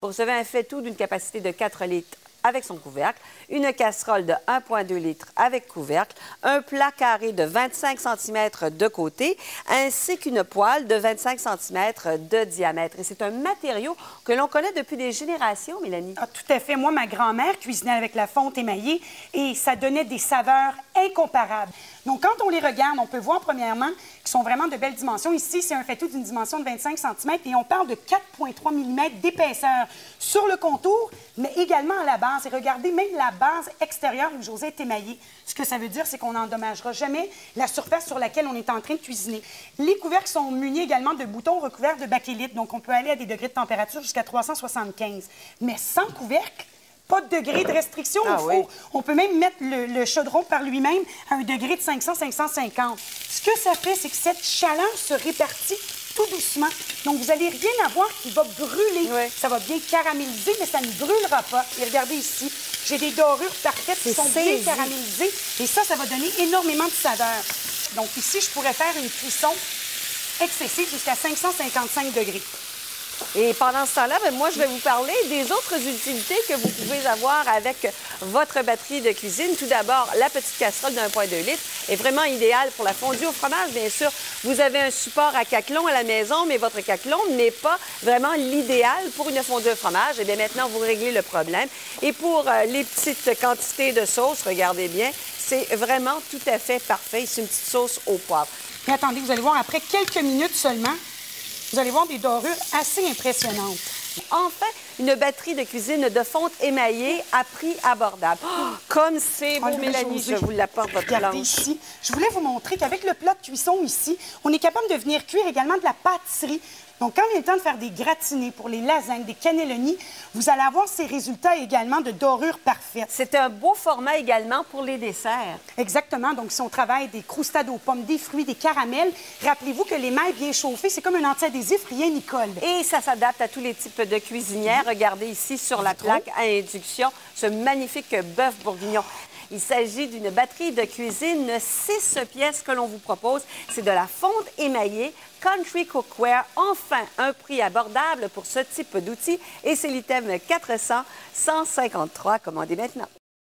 Vous recevez un faitout d'une capacité de 4 litres avec son couvercle, une casserole de 1,2 litres avec couvercle, un plat carré de 25 cm de côté, ainsi qu'une poêle de 25 cm de diamètre. Et c'est un matériau que l'on connaît depuis des générations, Mélanie. Ah, tout à fait. Moi, ma grand-mère cuisinait avec la fonte émaillée et ça donnait des saveurs incomparables. Donc, quand on les regarde, on peut voir premièrement qu'ils sont vraiment de belles dimensions. Ici, c'est un faitout d'une dimension de 25 cm et on parle de 4,3 mm d'épaisseur sur le contour, mais également à la base. Et regardez, même la base extérieure où Josée est émaillée. Ce que ça veut dire, c'est qu'on n'endommagera jamais la surface sur laquelle on est en train de cuisiner. Les couvercles sont munis également de boutons recouverts de bakélite, donc on peut aller à des degrés de température jusqu'à 375. Mais sans couvercle, pas de degré de restriction au four. Oui. On peut même mettre le chaudron par lui-même à un degré de 500-550. Ce que ça fait, c'est que cette chaleur se répartit tout doucement. Donc, vous n'allez rien avoir qui va brûler. Oui. Ça va bien caraméliser, mais ça ne brûlera pas. Et regardez ici, j'ai des dorures parfaites qui sont bien caramélisées. Et ça va donner énormément de saveur. Donc, ici, je pourrais faire une cuisson excessive jusqu'à 555 degrés. Et pendant ce temps-là, moi, je vais vous parler des autres utilités que vous pouvez avoir avec votre batterie de cuisine. Tout d'abord, la petite casserole de 1,2 litres est vraiment idéale pour la fondue au fromage. Bien sûr, vous avez un support à caclon à la maison, mais votre caclon n'est pas vraiment l'idéal pour une fondue au fromage. Eh bien, maintenant, vous réglez le problème. Et pour les petites quantités de sauce, regardez bien, c'est vraiment tout à fait parfait. C'est une petite sauce au poivre. Mais attendez, vous allez voir, après quelques minutes seulement, vous allez voir des dorures assez impressionnantes. Enfin, une batterie de cuisine de fonte émaillée à prix abordable. Oh, comme c'est beau, Mélanie, je vous l'apporte, votre planche. Ici, je voulais vous montrer qu'avec le plat de cuisson ici, on est capable de venir cuire également de la pâtisserie. Donc, quand il est le temps de faire des gratinés pour les lasagnes, des cannelloni, vous allez avoir ces résultats également de dorure parfaite. C'est un beau format également pour les desserts. Exactement. Donc, si on travaille des croustades aux pommes, des fruits, des caramels, rappelez-vous que l'émail bien chauffé, c'est comme un anti-adhésif, rien n'y colle. Et ça s'adapte à tous les types de cuisinières. Regardez ici sur la plaque à induction ce magnifique bœuf bourguignon. Il s'agit d'une batterie de cuisine 6 pièces que l'on vous propose. C'est de la fonte émaillée Country Cookware. Enfin, un prix abordable pour ce type d'outil. Et c'est l'item 400-153. Commandez maintenant.